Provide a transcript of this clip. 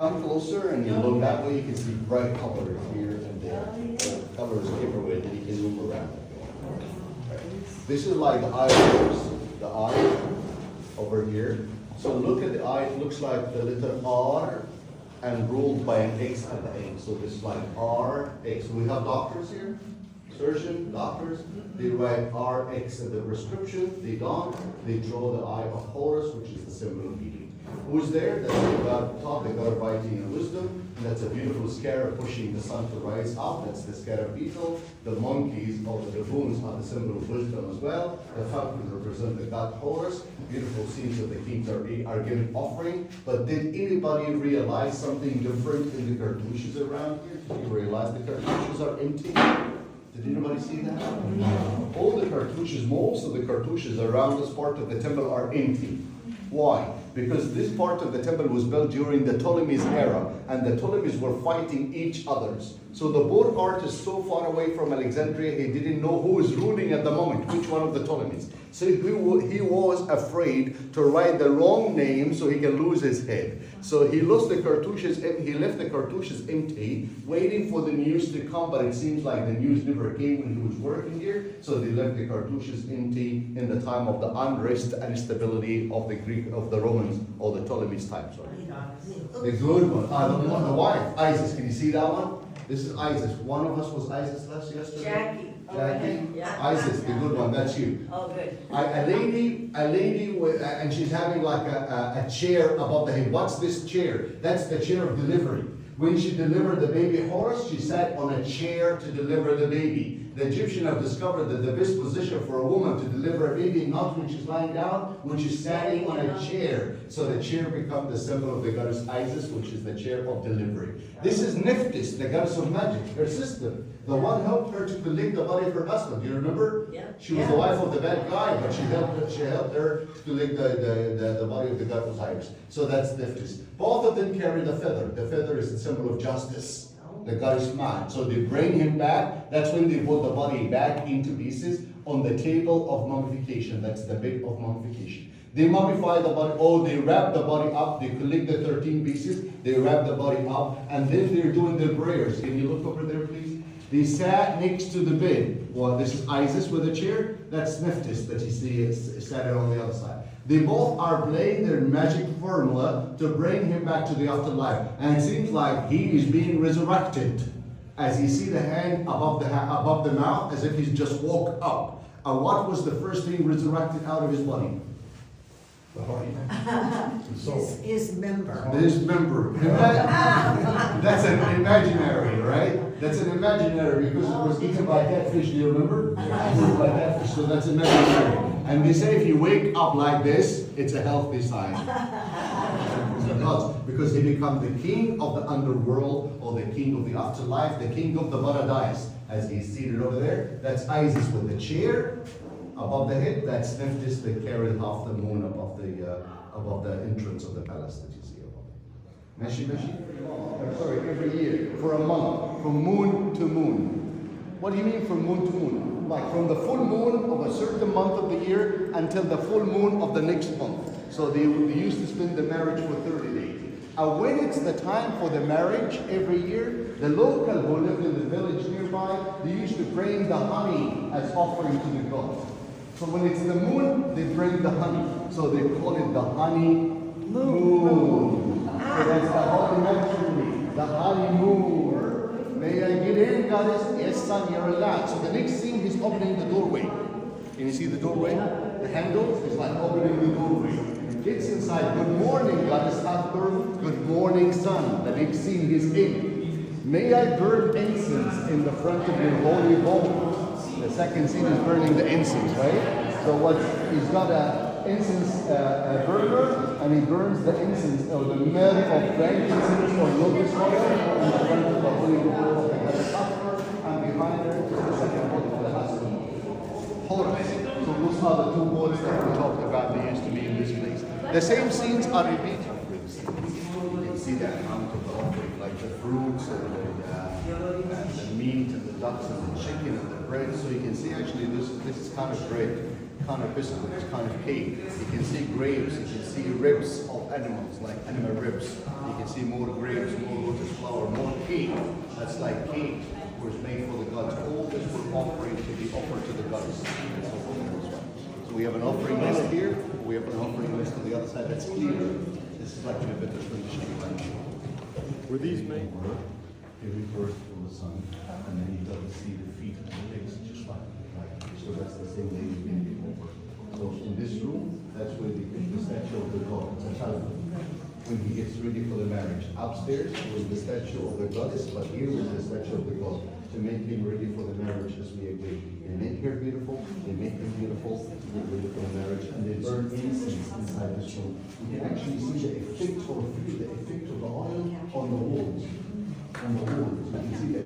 Come closer and you look that way, you can see bright colors here and there. Colors everywhere that you can move around. This is like the eye over here. So look at the eye, it looks like the letter R and ruled by an X at the end. So this is like R, X. We have doctors here, surgeon, doctors. They write RX in the prescription, they don't. They draw the eye of Horus, which is the symbol of healing. Who's there? That's the god top, the god of writing and wisdom. And that's a beautiful scarab pushing the sun to rise up. That's the scarab beetle. The monkeys or the baboons are the symbol of wisdom as well. The falcons represent the god Horus. Beautiful scenes of the kings are giving offering. But did anybody realize something different in the cartouches around here? Did you realize the cartouches are empty? Did anybody see that? No. All the cartouches, most of the cartouches around this part of the temple are empty. Why? Because this part of the temple was built during the Ptolemies era, and the Ptolemies were fighting each others. So the board artist so far away from Alexandria, he didn't know who was ruling at the moment, which one of the Ptolemies. So he was afraid to write the wrong name so he can lose his head. So he left the cartouches empty, waiting for the news to come, but it seems like the news never came when he was working here. So they left the cartouches empty in the time of the unrest and instability of the Romans or the Ptolemies time. Sorry. The good one. The wife, Isis. Can you see that one? This is Isis. One of us was Isis yesterday. Jackie. Yeah. Isis, the good one. That's you. Oh, good. A lady with, and she's having like a chair above the head. What's this chair? That's the chair of delivery. When she delivered the baby Horus, she sat on a chair to deliver the baby. The Egyptians have discovered that the best position for a woman to deliver a baby, not when she's lying down, when she's standing on a chair. So the chair becomes the symbol of the goddess Isis, which is the chair of delivery. This is Nephthys, the goddess of magic, her sister. The one helped her to collect the body of her husband. Do you remember? Yeah. She was the wife of the bad guy, but she helped her to collect the body of the god Osiris. So that's Nephthys. Both of them carry the feather. The feather is the symbol of justice. The god is mad. So they bring him back. That's when they put the body back into pieces on the table of mummification. That's the bed of mummification. They mummify the body. Oh, they wrap the body up. They collect the 13 pieces. They wrap the body up. And then they're doing their prayers. Can you look over there, please? They sat next to the bed. Well, this is Isis with a chair. That's Nephthys that you see sat on the other side. They both are playing their magic formula to bring him back to the afterlife. And it seems like he is being resurrected. As you see the hand above the mouth, as if he's just woke up. And what was the first thing resurrected out of his body? The heart. His member. His member. That's an imaginary, right? That's an imaginary because it was eaten by catfish. Do you remember? Eaten by catfish, so that's imaginary. And they say if you wake up like this, it's a healthy sign. Because he becomes the king of the underworld or the king of the afterlife, the king of the paradise. As he's seated over there, that's Isis with the chair above the head. That's Nephthys that carried half the moon above the entrance of the palace that you see above. Sorry, every year for a month, from moon to moon. What do you mean from moon to moon? Like from the full moon of a certain month of the year until the full moon of the next month. So they used to spend the marriage for 30 days. And when it's the time for the marriage every year, the local who lived in the village nearby, they used to bring the honey as offering to the gods. So when it's the moon, they bring the honey. So they call it the honeymoon. So that's the whole imagery, the honeymoon. May I get in, goddess? Yes, son, you're allowed. So the next scene, he's opening the doorway. Can you see the doorway? The handle is like opening the doorway. Gets inside. Good morning, goddess Hathor. Good morning, son. The next scene he's in. May I burn incense in the front of your holy bowl? The second scene is burning the incense, right? So he's got a incense burner, and he burns the incense or the myrrh of frankincense or lotus oil in the front of the holy bowl of the goddess Hathor, and behind her is the second bowl of the husband, Horus. So those are the two bowls that we talked about. They used to be in this place. The same scenes are repeated. You can see the amount of the offering, like the fruits and the meat and the ducks and the chicken and the bread. So you can see actually this is kind of bread. kind of biscuit, kind of cake. You can see grapes, you can see ribs of animals, like animal ribs. You can see more grapes, more lotus flower, more cake. That's like cake was made for the gods. All this were offering to be offered to the gods. So we have an offering list here. We have an offering list on the other side that's clear. This is like a bit of tradition. Were these made? He refers to the sun, and then he doesn't see the feet and the legs, just like so that's the same way we can do. So in this room, that's where we put the statue of the god, the Childbirth. When he gets ready for the marriage. Upstairs was the statue of the goddess, but here was the statue of the god to make him ready for the marriage as we agree. They make her beautiful, they make him beautiful, they get ready for the marriage, and they burn incense inside this room. You can actually see the effect or feel the effect of the oil on the walls. On the walls, you can see that.